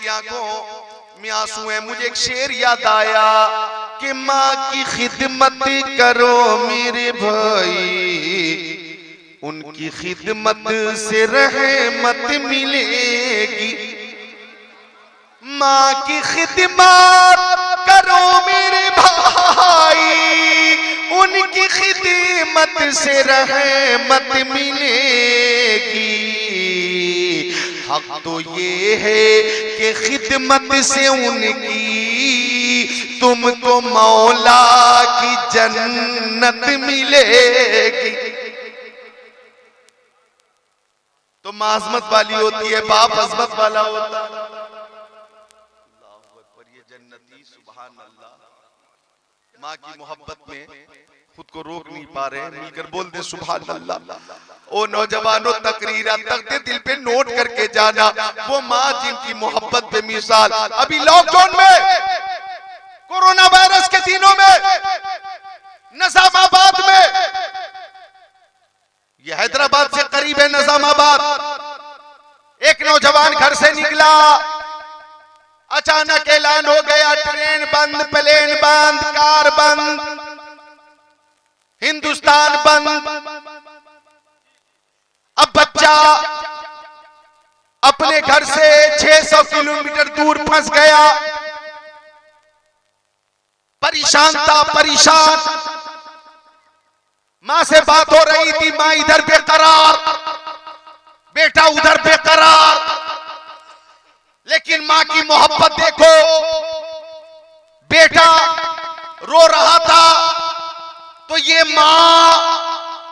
की आंखों में आंसू है। मुझे एक शेर याद आया कि माँ की खिदमत करो मेरे भाई, उनकी खिदमत से रहमत मिलेगी। माँ की खिदमत करो मेरे भाई, उनकी खिदमत से रहमत मिलेगी। हक तो ये है कि खिदमत से उनकी तुमको मौला की जन्नत मिलेगी। तो माँ अज़मत वाली होती है, बाप अज़मत वाला होता है। ये जन्नती सुभान अल्लाह माँ की मोहब्बत में खुद को रोक नहीं पा रहे हैं, मिलकर बोल दे सुभान अल्लाह। ओ नौजवानों, तकरीरा तख्ते दिल पे नोट करके जाना, वो माँ जिनकी मोहब्बत पे मिसाल अभी लॉकडाउन में, कोरोना वायरस के दिनों में, निजामाबाद में, ये हैदराबाद से करीब है निजामाबाद, एक नौजवान घर से निकला, अचानक ऐलान हो गया ट्रेन बंद, प्लेन बंद, कार बंद, हिंदुस्तान बंद। अब बच्चा अपने घर से 600 किलोमीटर दूर फंस गया, परेशान था, परेशान। मां से बात हो रही थी, मां इधर बेकरार, बेटा उधर बेकरार, लेकिन मां की मोहब्बत देखो। बेटा रो रहा था तो ये मां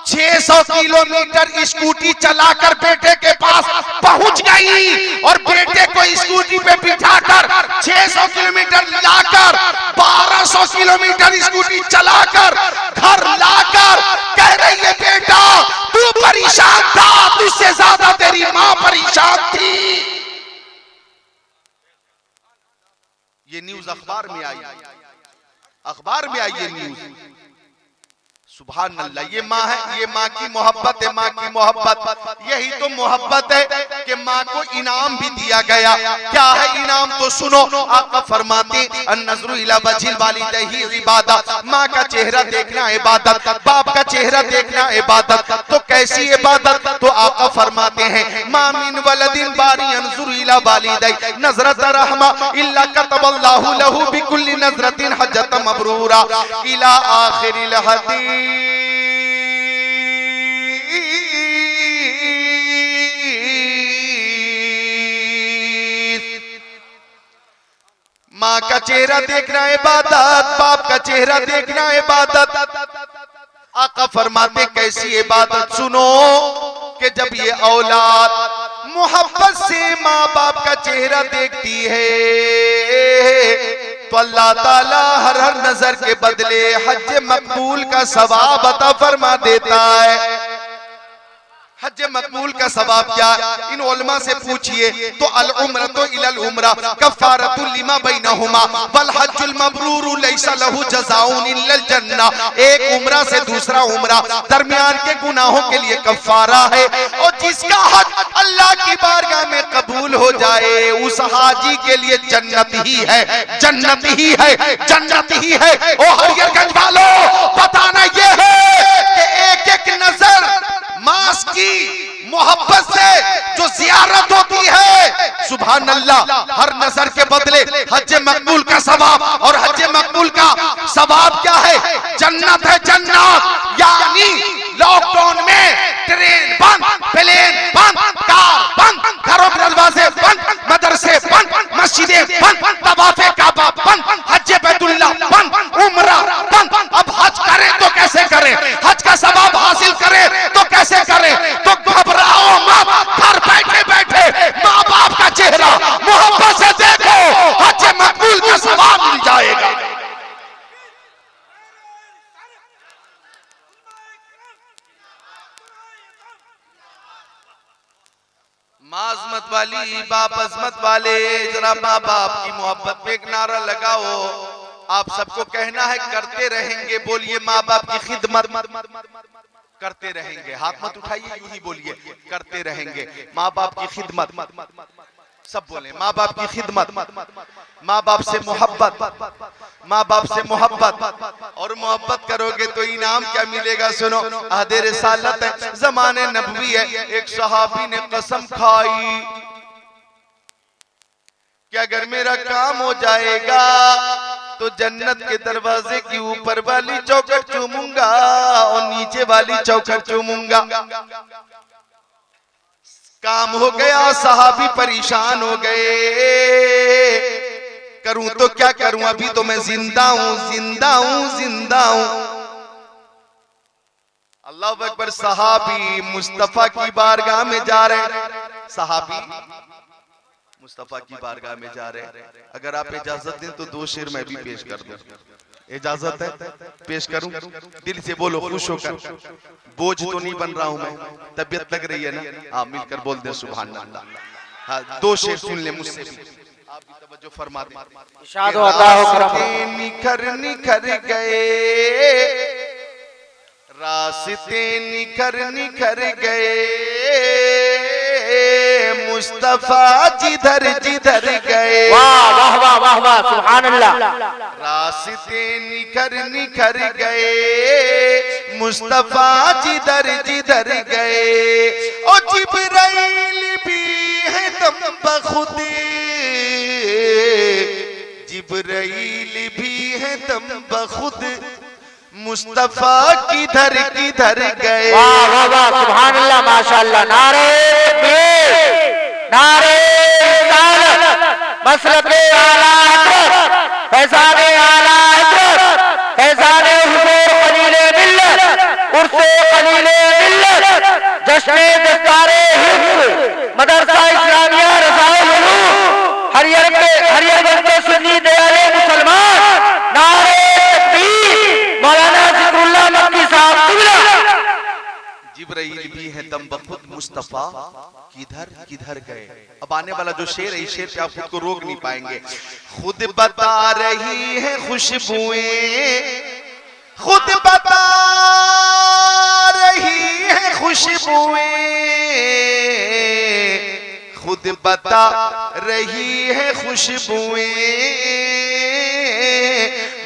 600 किलोमीटर स्कूटी चलाकर बेटे के पास पहुंच गई और बेटे को स्कूटी पे बिठाकर 600 किलोमीटर लाकर 1200 किलोमीटर स्कूटी चलाकर घर लाकर कह रही है, बेटा तू परेशान था, तुझसे ज्यादा तेरी मां परेशान थी। ये न्यूज अखबार में आई, अखबार में आई ये न्यूज। सुभान अल्लाह, ये माँ है, ये माँ की मोहब्बत है, माँ की मोहब्बत। यही तो मोहब्बत है कि माँ को इनाम भी दिया गया। क्या है इनाम तो सुनो। आका फरमाते अन्नज़्रु इला वजिल वालिदैहि इबादत, माँ का चेहरा देखना इबादत, बाप का चेहरा देखना इबादत। तो कैसी इबादत? तो आका फरमाते हैं मा मिन वलदिन बारी यंज़ुरु इला वालिदैहि नज़रत रहमा इल्ला कतबल्लाहु लहू बिकुल्ली नज़रतिन हज्जत मबरूरा इला आखिरिल हदीस। माँ का चेहरा देखना इबादत, बाप का चेहरा देखना इबादत। आका फरमाते कैसी इबादत सुनो कि जब ये औलाद मोहब्बत से माँ बाप का चेहरा देखती है तो अल्लाह ताला हर हर नजर के बदले हज मकबूल का सवाब अता फरमा देता है। हज मकबूल का सवाब क्या? इन उलमा से पूछिए तो अल उम्रतु इलल उम्रा कफ़ारतु लिमा बैनहुमा वल हज्जुल मबरूर लैसा लहू जज़ाउन इल्लल जन्ना। एक उम्रा से दूसरा उम्रा दरमियान के गुनाहों के लिए कफ़ारा है, और जिसका हज अल्लाह की बारगाह में कबूल हो जाए उस हाजी के लिए जन्नत ही है, जन्नत ही है, जन्नत ही है। ओ हरियरगंज वालों, बताना ये है कि एक एक नजर मास की मोहब्बत से जो जियारत होती है, सुभान अल्लाह, हर नजर के बदले हज मकबूल का सवाब। और हज मकबूल का सवाब क्या है? जन्नत है, जन्नत। यानी लॉकडाउन में ट्रेन बंद, प्लेन बंद, कार बंद, घरों के दरवाजे बंद, मदरसे बंद, मस्जिदें बंद, तवाफ़े काबा बंद, हज बैतुल्लाह बंद, उम्रा बंद। अब हज करें तो कैसे करें? हज का सवाब हासिल करें तो कैसे करें? तो घबराओ मत, घर बैठे बैठे माँ बाप का चेहरा मोहब्बत से देखो, हज मकबूल का सवाब मिल जाएगा। माँ अज़मत वाली, बाप अज़मत वाले, जरा माँ बाप की मोहब्बत पे एक नारा लगाओ। आप सबको कहना है करते रहेंगे, बोलिए माँ बाप की खिदमत करते रहेंगे। हाथ मत उठाइए, यूं ही बोलिए करते रहेंगे माँ बाप की खिदमत। सब बोले माँ बाप की खिदमत, माँ बाप से मोहब्बत, माँ बाप से मोहब्बत, और मोहब्बत करोगे तो इनाम क्या मिलेगा? सुनो, अहदे रिसालत है, ज़माने नबवी है। एक सहाबी ने कसम खाई कि अगर मेरा काम हो जाएगा तो जन्नत के दरवाजे की ऊपर वाली चौखट चूमूंगा और नीचे वाली चौखट चूमूंगा। काम हो गया, सहाबी परेशान हो गए, करूं तो क्या करूं, अभी तो मैं जिंदा हूं, जिंदा हूं, जिंदा हूं। अल्लाह अकबर। सहाबी मुस्तफा की बारगाह में जा रहे, सहाबी मुस्तफा की बारगाह में जा रहे। अगर आप इजाजत दें तो 2 शेर मैं भी पेश कर दूं। इजाजत है? पेश करूं? दिल से बोलो, खुश होकर। बोझ तो नहीं बन रहा हूं मैं, तबीयत लग रही है ना? आप मिलकर बोल दे सुभान अल्लाह। हाँ, 2 शेर सुन ले मुझसे भी, आप भी तवज्जो फरमा दें। इरशाद अता हो करम। निखर निखर गए, रास्ते निखर निखर गए, मुस्तफा जिधर जिधर गए। वाह वाह वाह वाह वाह, सुभान अल्लाह। रास्ते निखर निखर गए, मुस्तफा जिधर जिधर गए। ओ जिब्राइल भी है दम बखुद, जिब्राइल भी है दम बखुद, मुस्तफा किधर किधर गए। वाह वाह वाह, सुभान अल्लाह, माशाअल्लाह। नारे तकबीर, नारे रिसालत, मसलके आला हज़रत, फैज़ाने आला हज़रत, फैज़ाने हुज़ूर क़लीले मिल्लत, उर्से क़लीले मिल्लत, जश्ने दस्तारे हिफ्ज़, मदरसा इस्लामिया रज़ाउल उलूम, हरियरगंज के सुन्नी दयाले मुसलमान। नारे तकबीर, मौलाना ज़िक्रुल्लाह मक्की साहब किबला। जिब्राइल भी है दम बखुद, मुस्तफा किधर किधर गए। अब आने वाला जो शेर है, इस शेर पे आप खुद को रोक नहीं पाएंगे। खुद बता रही है खुशबुएं, खुद बता रही है खुशबुएं, खुद बता रही है खुशबुएं,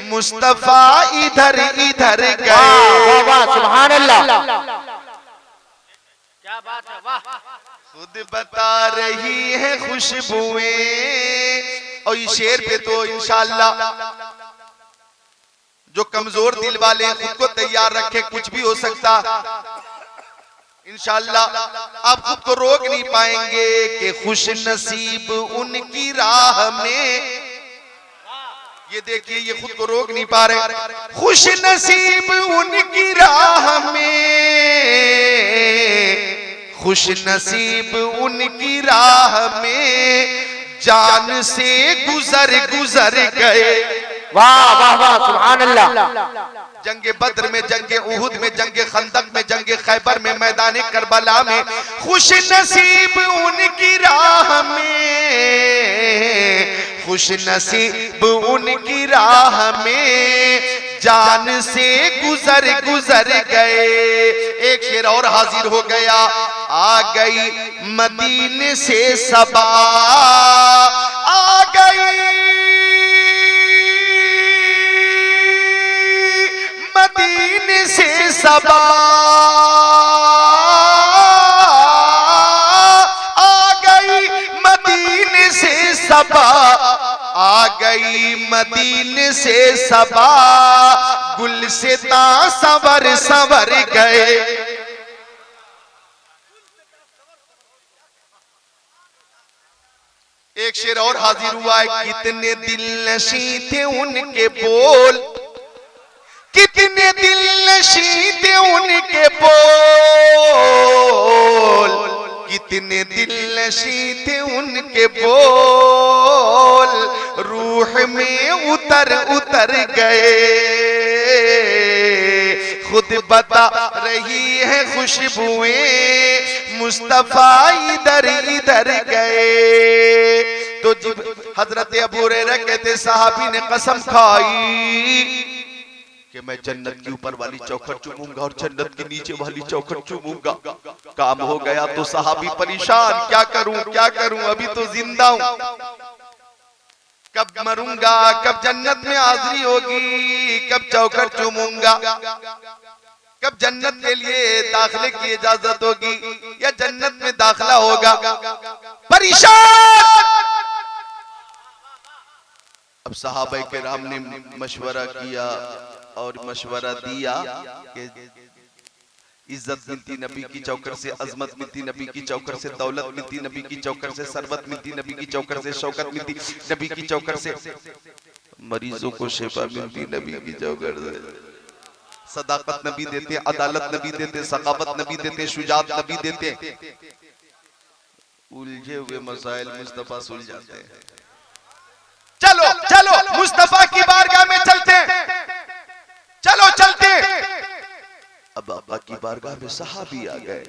मुस्तफा इधर इधर गए। वाह वाह, सुभान अल्लाह, क्या बात है, वाह। खुद बता रही है खुशबुएं। और इस शेर पे तो इंशाअल्लाह जो कमजोर दिल वाले हैं खुद को तैयार रखे, कुछ भी हो सकता इंशाअल्लाह। आप खुद को रोक नहीं पाएंगे कि खुश नसीब उनकी राह में। ये देखिए, ये खुद को रोक नहीं पा रहे। खुश नसीब उनकी राह में, खुश नसीब उनकी राह में, जान से गुजर गुजर गए। वाह वाह वाह, सुभान अल्लाह। जंगे बद्र में, जंगे उहुद में, जंगे खंदक में, जंगे खैबर में, मैदान करबला में, खुश नसीब उनकी राह में, खुश नसीब उनकी राह में, जान से गुजर गुजर गए। एक शेर और हाजिर हो गया। आ गई मदीने से सबा, आ गई मदीने से सबा, आ गई मदीने से सबा, आ गई मदीने से सबा, गुलसिता संवर संवर गए। एक शेर और हाजिर हुआ है। कितने दिल नशी थे उनके बोल, कितने दिल नशी थे उनके बोल, कितने दिल नशी थे उनके बोल, रूह में उतर उतर गए। खुद बता रही है खुशबुएं, मुस्तफा इधर इधर गए। तो हजरत अबू हुरैरा कहते, साहबी ने कसम खाई कि कि मैं जन्नत की ऊपर वाली चौखट चूमूंगा और जन्नत की नीचे वाली चौखट चूमूंगा। काम हो गया तो सहाबी परेशान, क्या करूं, अभी तो जिंदा हूं, कब मरूंगा, कब जन्नत में हाजिरी होगी, कब चौखट चूमूंगा, कब जन्नत के लिए दाखिले की इजाजत होगी या जन्नत में दाखिला होगा। परेशान। अब सहाबा किराम ने मशवरा किया और मशवरा दिया कि इज्जत मिलती नबी की चौकर से, अजमत मिलती नबी की चौकर से, दौलत मिलती नबी की चौकर से, सरबत मिलती नबी की चौकर से, शौकत मिलती नबी की चौकर से, मरीजों को शिफा मिलती नबी की चौकर से। सदाकत नबी देते, अदालत नबी देते, सखावत नबी देते, शुजात नबी देते। उलझे हुए मसाइल मुस्तफा सुलझाते हैं। चलो चलो मुस्तफा की बारगाह में चलते हैं, चलो चलते। अब आका की बारगाह में सहाबी आ गए।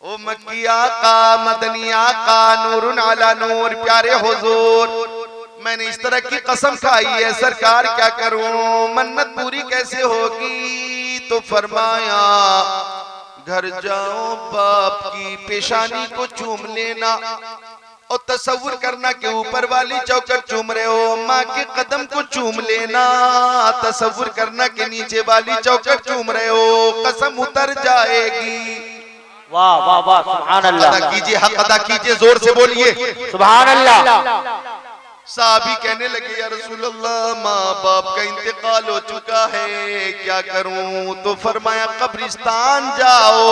ओ मक्की आका, मदनी आका, नूरुन अला नूर, प्यारे हुजूर, मैंने इस तरह की कसम खाई है सरकार, क्या करूं, मन्नत पूरी कैसे होगी। तो फरमाया घर जाओ, बाप की पेशानी को चूम लेना और तसव्वुर करना कि ऊपर वाली चौखट चूम रहे हो, माँ के कदम को चूम लेना, तसव्वुर करना कि नीचे वाली चौखट चूम रहे हो, कसम उतर जाएगी। वाह वाह वाह, सुभान अल्लाह। अदा कीजिए, हक अदा कीजिए, जोर से बोलिए सुभान अल्लाह। साहबी कहने लगे या रसूल अल्लाह, माँ बाप का इंतकाल हो चुका है, क्या करूं। तो फरमाया कब्रिस्तान जाओ,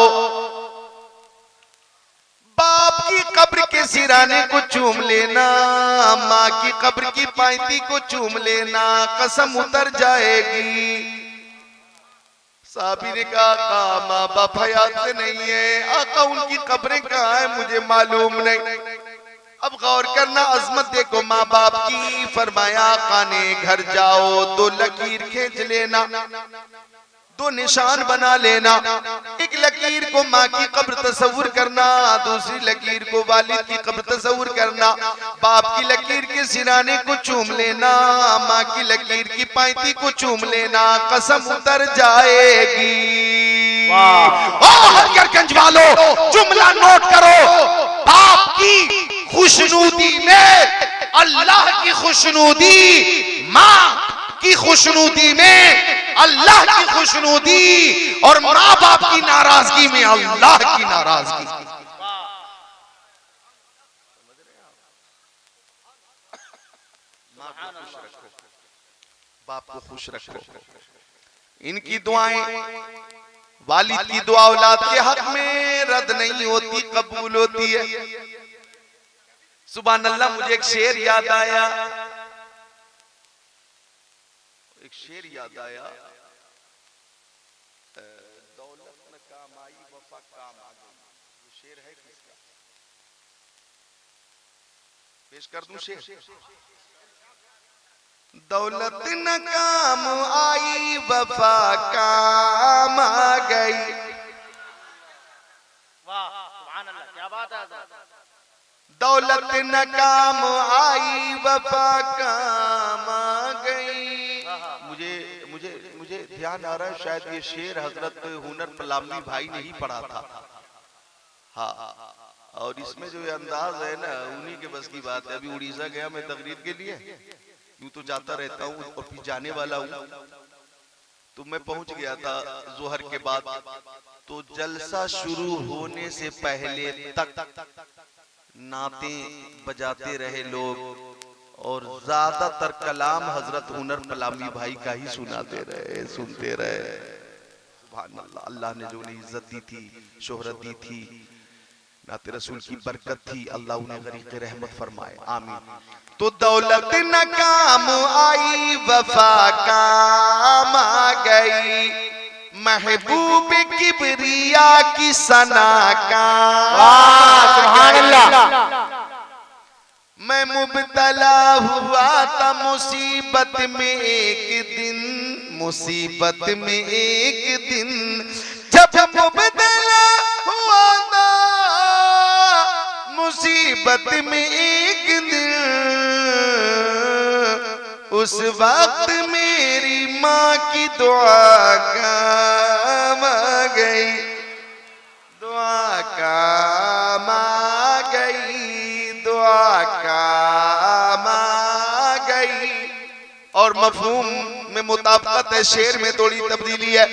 बाप की कब्र के सिराने को चूम लेना, माँ की कब्र की पायती को चूम लेना, कसम उतर जाएगी। साहबी ने कहा आका माँ बाप हयात से नहीं है, आका उनकी कब्रें कहाँ है मुझे मालूम नहीं। अब गौर करना, अजमत देखो माँ बाप की। फरमाया आका ने घर जाओ, 2 लकीर खींच लेना, 2 निशान बना लेना। एक लकीर को माँ की कब्र तस्वुर करना, दूसरी लकीर को वालिद की कब्र तस्वुर करना। बाप की लकीर के सिराने को चूम लेना, माँ की लकीर की पायती को चूम लेना, कसम उतर जाएगी। हरियरगंज वालों जुमला नोट करो, बाप की खुशनुदी में अल्लाह की खुशनुदी, माँ की खुशनुदी में अल्लाह की खुशनुदी, और माँ बाप की नाराजगी में अल्लाह की नाराजगी। बाप को खुश रखो। इनकी दुआएं, वालिद की दुआ औलाद के हक में रद्द नहीं होती, कबूल होती है। सुभान अल्लाह। मुझे एक शेर याद आया, दौलत न काम आई वफा काम आ गई। वो शेर है किसका? पेश कर दूं शेर। दौलत न काम आई वफा काम आ गई। वाह सुभान अल्लाह, क्या बात है। दौलत न काम आई वफा काम आ गई। मुझे मुझे मुझे ध्यान आ रहा है, शायद ये शेर हजरत हुनर पलामी भाई ने ही पढ़ा था। हाँ, और इसमें जो अंदाज है ना, उन्हीं के बस की बात है। अभी उड़ीसा गया मैं तकरीर के लिए, यूं तो जाता रहता हूँ और फिर जाने वाला हूँ। तो मैं पहुंच गया था जोहर के बाद, तो जलसा शुरू होने से पहले तक नाते बजाते रहे लोग, और ज्यादातर कलाम हजरत हुनर पलामी भाई का ही सुनाते रहे, सुनते रहे। सुभान अल्लाह। अल्लाह ने जो उन्हें इज्जत दी थी, शोहरत दी थी, नाते रसूल की बरकत थी, अल्लाह उन्हें गरीक़े रहमत फरमाए, आमीन। तो दौलत न काम आई वफा काम आ गई, महबूब किबरिया की सना का। सुभान अल्लाह। मैं मुब्तला हुआ था मुसीबत में एक दिन, मुसीबत में एक दिन, जब मुब्तला हुआ था मुसीबत में एक दिन, उस वक्त मेरी माँ की दुआ काम आ गई, दुआ काम आ गई, दुआ काम आ गई। और मफहूम में मुताबिकत है, शेर में थोड़ी तब्दीली है।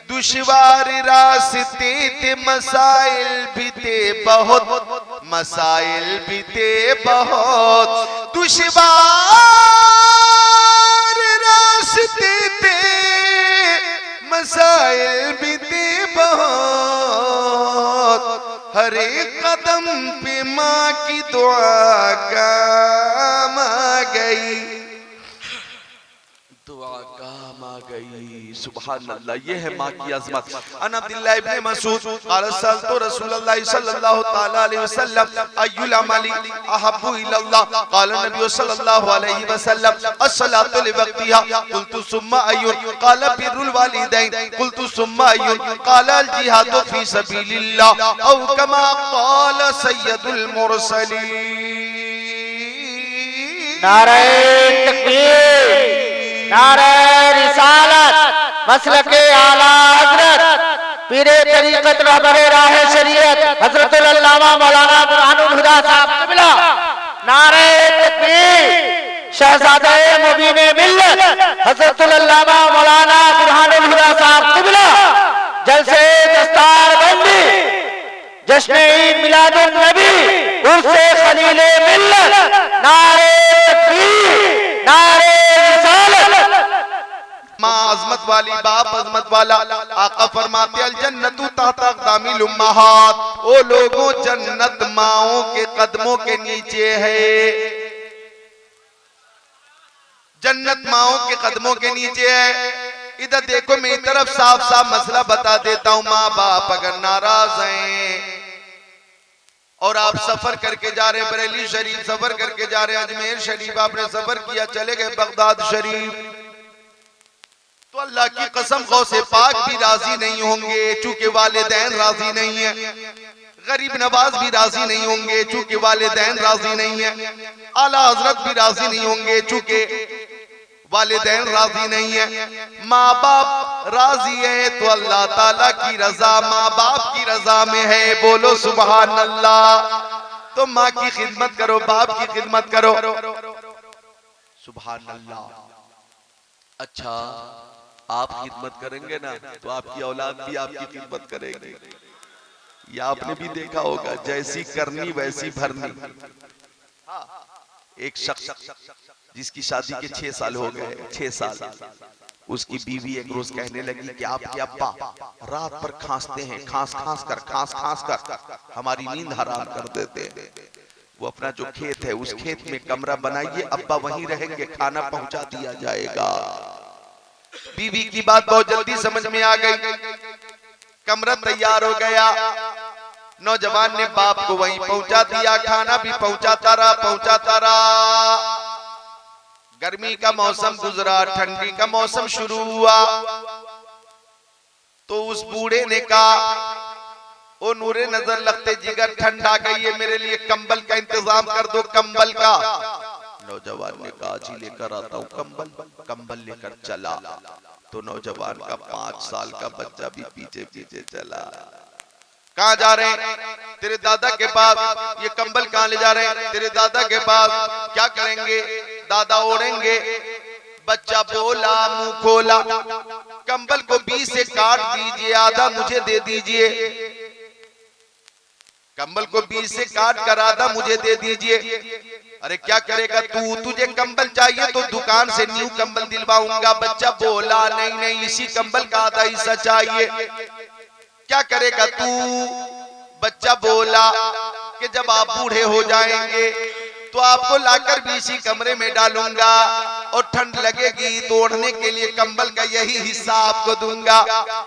दुश्वार रास्ते थे मसाइल भी थे बहुत, मसाइल भी थे बहुत, दुश्वार रास्ते थे मसाइल भी थे बहुत, हर एक कदम पे माँ की दुआ काम आ गई, दुआ काम आ गई। सुभान अल्लाह, ये है माँ की अज़मत। अन अब्दुल्लाह इब्न मसूद क़ाल सअलतु रसूलल्लाह सल्लल्लाहु तआला अलैहि वसल्लम अय्युल अमली अहब्बु इलल्लाह, क़ाल नबी सल्लल्लाहु अलैहि वसल्लम अस्सलातु लिवक्तिहा, क़ुल्तु सुम्मा अय्युन, क़ाल बिर्रुल वालिदैन, क़ुल्तु सुम्मा अय्युन, क़ाल अल जिहादु फी सबीलिल्लाह औ कमा क़ाल सय्यदुल मुरसलीन। नारे तकबीर, नारे रिसालत, मसलके आला हजरत पीरे तरीक़त रहबरे राहे शरीयत हजरतुल अल्लामा मौलाना बुरहानुल हुदा साहब क़िबला। नारे तकबीर, शहज़ादे मुबीने मिल्लत हजरतुल अल्लामा मौलाना बुरहानुल हुदा साहब क़िबला। जलसे दस्तार बंदी, जश्न ईद मिलादुन नबी, उर्से खलीले मिल्लत। नारे तकबीर, नारे माँ अज़मत वाली, बाप अज़मत वाला। आका फरमाते अल जन्नतु तहत अक़दामिल उम्महात, ओ लोगों जन्नत माओं के कदमों के नीचे है, जन्नत माओं के कदमों के नीचे है। इधर देखो, मेरी तरफ साफ साफ मसला बता देता हूँ। माँ बाप अगर नाराज हैं और आप सफर करके जा रहे हैं, बरेली शरीफ सफर करके जा रहे हैं, अजमेर शरीफ आपने सफर किया, चले गए बगदाद शरीफ, तो अल्लाह की कसम गौसे पाक भी राजी नहीं होंगे चूंकि वालिदैन राजी नहीं है, गरीब नवाज भी राजी नहीं होंगे चूंकि वालिदैन राजी नहीं है, आला हजरत भी राजी नहीं होंगे चूंकि वालिदैन राजी नहीं है। माँ बाप राजी है तो अल्लाह ताला की रजा माँ बाप की रजा में है। बोलो सुभान अल्लाह। तो माँ की खिदमत करो, बाप की खिदमत करो। सुभान अल्लाह। अच्छा, आप खिदमत करेंगे ना तो आपकी औलाद भी आपकी खिदमत करेगी। ये आपने भी देखा होगा, जैसी करनी वैसी भरनी। एक शख्स जिसकी शादी के 6 साल हो गए, 6 साल, उसकी बीवी एक रोज कहने लगी कि आपके अब्बा रात पर खांसते हैं, खांस खांस कर हमारी नींद हराम कर देते हैं। वो अपना जो खेत है उस खेत में कमरा बनाइए, अब्बा वहीं रहेंगे, खाना पहुंचा दिया जाएगा। बीवी की बात बहुत जल्दी समझ में आ गई, कमरा तैयार हो गया, नौजवान ने बाप को वहीं पहुंचा दिया, खाना भी पहुंचाता रहा। गर्मी का मौसम गुजरा, ठंडी का मौसम शुरू हुआ, तो उस बूढ़े ने कहा, ओ नूरे नजर लगते जिगर, ठंड आ गई है, मेरे लिए कंबल का इंतजाम कर दो, कंबल का। नौजवान ने कहा, जी लेकर आता हूँ कंबल। कंबल लेकर चला तो नौजवान का 5 साल का बच्चा भी पीछे पीछे चला। कहाँ जा रहे हैं? तेरे दादा के पास। ये कंबल कहाँ ले जा रहे हैं? तेरे दादा के पास। क्या करेंगे? दादा ओढ़ेंगे। बच्चा बोला, मुंह खोला, कंबल को 20 से काट दीजिए, आधा मुझे दे दीजिए। कंबल को 20 से काट कर आधा मुझे दे दीजिए। अरे क्या करेगा तू? तुझे कंबल चाहिए तो दुकान से न्यू कंबल दिलवाऊंगा। बच्चा बोला, नहीं नहीं, इसी कंबल का आधा हिस्सा चाहिए। क्या करेगा तू? बच्चा बोला कि जब आप बूढ़े हो जाएंगे तो आपको लाकर भी इसी कमरे में डालूंगा और ठंड लगेगी तो ओढ़ने के लिए कंबल का यही हिस्सा आपको दूंगा।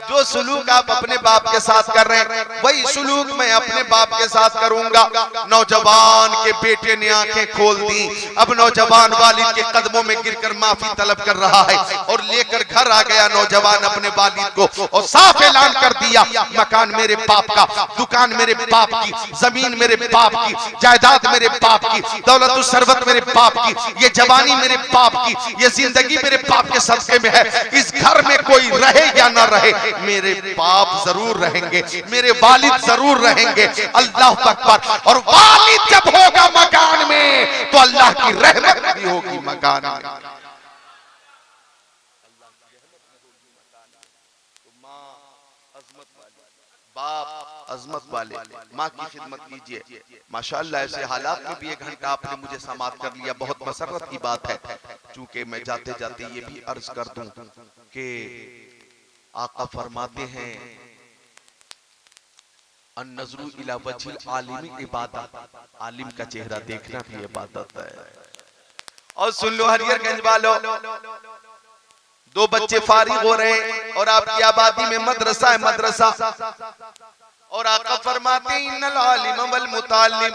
जो सुलूक आप अपने बाप के साथ कर रहे हैं वही सुलूक मैं अपने बाप के साथ करूंगा। नौजवान के बेटे ने आंखें खोल दी। अब नौजवान वालिद के कदमों में गिरकर माफी तलब कर रहा है और लेकर घर आ गया नौजवान अपने वालिद को और साफ ऐलान कर दिया, मकान मेरे बाप का, दुकान मेरे बाप की, जमीन मेरे बाप की, जायदाद मेरे बाप की, दौलत सरबत मेरे बाप की, ये जवानी मेरे बाप की, की ये जिंदगी मेरे बाप के सदके में है, इस घर में कोई रहे या ना रहे मेरे बाप जरूर रहेंगे, मेरे वालिद जरूर रहेंगे। अल्लाह अकबर। और वालिद जब होगा मकान में तो अल्लाह की रहमत भी होगी मकान में। बाप अजमत वाले, माँ की खिदमत कीजिए। माशाअल्लाह ऐसे हालात में भी 1 घंटा आपने मुझे समात कर लिया, बहुत मसरत की बात है। चूंकि मैं जाते जाते ये भी अर्ज कर दूं कि आका फरमाते हैं अन्नज़रू इला वजहिल आलिमी इबादत, आलिम का चेहरा देखना भी इबादत है। और सुन लो हरियरगंज वालों, 2 बच्चे फारिग हो रहे हैं और आपकी आबादी में मदरसा है, मदरसा। और आका फरमाते इन्नल आलिम वल मुताल्लिम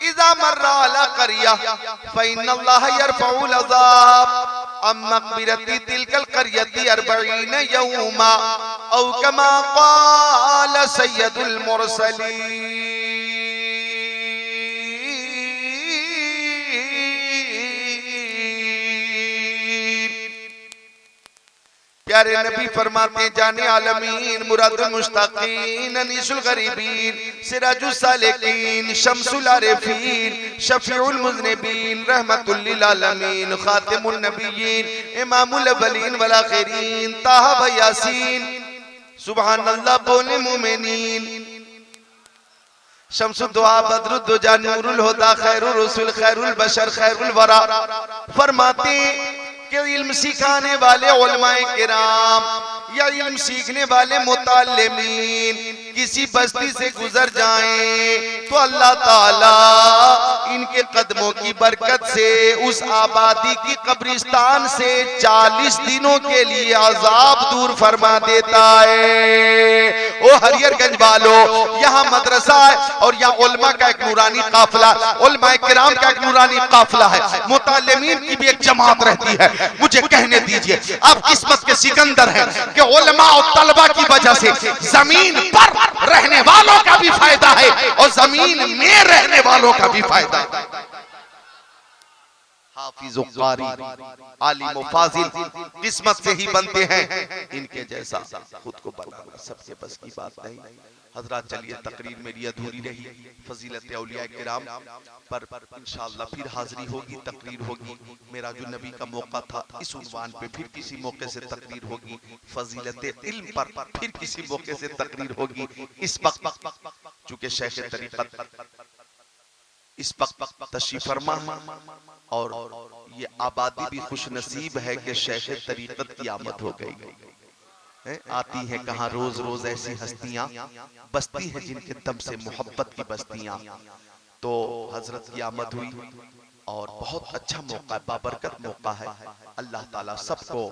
इज़ा मर्रा अला क़रिया फ़इन्नल्लाह यरफ़उल अज़ाब अम मग़फ़िरति तिलकल क़रियति 40 यौमा औ कमा क़ाल सय्यदुल मुरसलीन। प्यारे नबी फरमाते जाने आलमीन मुरादुल मुश्ताकीन अनीसुल गरीबीन सिराजुल सालिकीन शम्सुल आरिफीन शफीउल मुज़निबीन रहमतुल लिल आलमीन खातिमुन नबिय्यीन इमामुल अव्वलीन वल आखिरीन ताहा व यासीन सुबहानल्लाह बोले मोमिनीन शम्सुद दुआ बदरुद दुजा नूरुल हुदा खैरुर रसूल खैरुल बशर खैरुल वरा। फरमाते कि इल्म सिखाने वाले उलमाए किराम या इल्म सीखने वाले मुताल्लिमीन किसी बस्ती से गुजर जाएं तो अल्लाह ताला इनके कदमों की बरकत से उस आबादी की कब्रिस्तान से 40 दिनों के लिए अजाब दूर फरमा देता है। ओ हरियरगंज वालों, यहाँ मदरसा है और यहाँ उलमा का एक नूरानी काफिला, उलमाए किराम का एक नूरानी काफिला है, मुताल्लिमीन की भी एक जमात रहती है। मुझे कहने दीजिए, आप किस्मत के सिकंदर हैं कि उलमा और तलबा की वजह से जमीन पर रहने वालों का भी फायदा है और जमीन में रहने वालों का भी फायदा है। हाफिज कारी आलिम फाजिल किस्मत से ही बनते हैं, इनके जैसा खुद को बनाना सबके बस की बात नहीं। हजरात चलिए, तकरीर मेरी अधूरी रही, फजीलत औलिया किराम पर इंशाअल्लाह फिर हाजिरी होगी, तकरीर होगी। मेरा जो नबी का मौका था इस उन्वान पे फिर किसी मौके से तकरीर होगी, फजीलत इल्म पर फिर किसी मौके से तकरीर होगी। इस वक्त चूंकि शेख तरीक़त इस वक्त तशरीफ फरमा और ये आबादी भी खुश नसीब है कि शेख तरीक़त की आमद हो गई। आती हैं कहाँ रोज रोज ऐसी हस्तियां, बस्ती है जिनके दम से मोहब्बत की बस्तियां। तो हजरत की आमद हुई और बहुत अच्छा मौका, बाबरकत मौका है। अल्लाह ताला सबको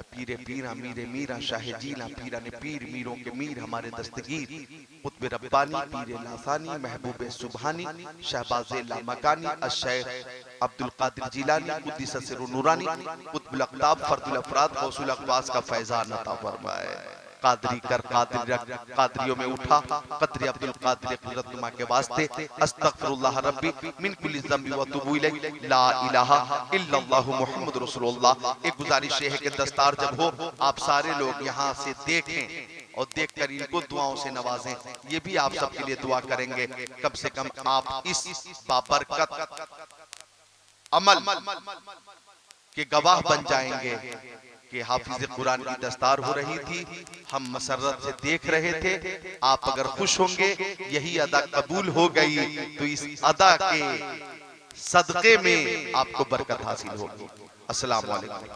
पीरे पीरा मीरे मीरा शाह जीला पीरा ने पीर मीरों के मीर हमारे दस्तगीर कुतुब रब्बानी पीरे लासानी महबूब सुबहानी शहबाज़े लामकानी अशैख अब्दुल कादिर जिलानी कुद्दिस सिर्रुन नूरानी कुतुबुल अक़ताब फर्दुल अफ़राद गौसुल अक़वास का फैज़ान अता फरमाए। कादरी कर कादरी रख, कादरियों में उठा कदरी अब्दुल कादिर कुदरतनुमा के वास्ते अस्तगफिरुल्लाह रब्बी मिन कुल्ली ज़ंबी व तुबू इलैहि ला इलाहा इल्लल्लाहु मुहम्मद रसूलुल्लाह। एक गुजारिश है कि दस्तार जब हो आप सारे लोग यहाँ से देखें और देखकर इनको दुआओं से नवाजें। ये भी आप सबके लिए दुआ करेंगे, कम से कम आप इस बाबरकत अमल के गवाह बन जाएंगे कि हाफिज कुरान की दस्तार हो रही थी, हम मसरत से देख रहे थे। आप अगर खुश होंगे, यही अदा कबूल हो गई तो इस अदा के सदक़े में आपको बरकत हासिल होगी। अस्सलाम वालेकुम।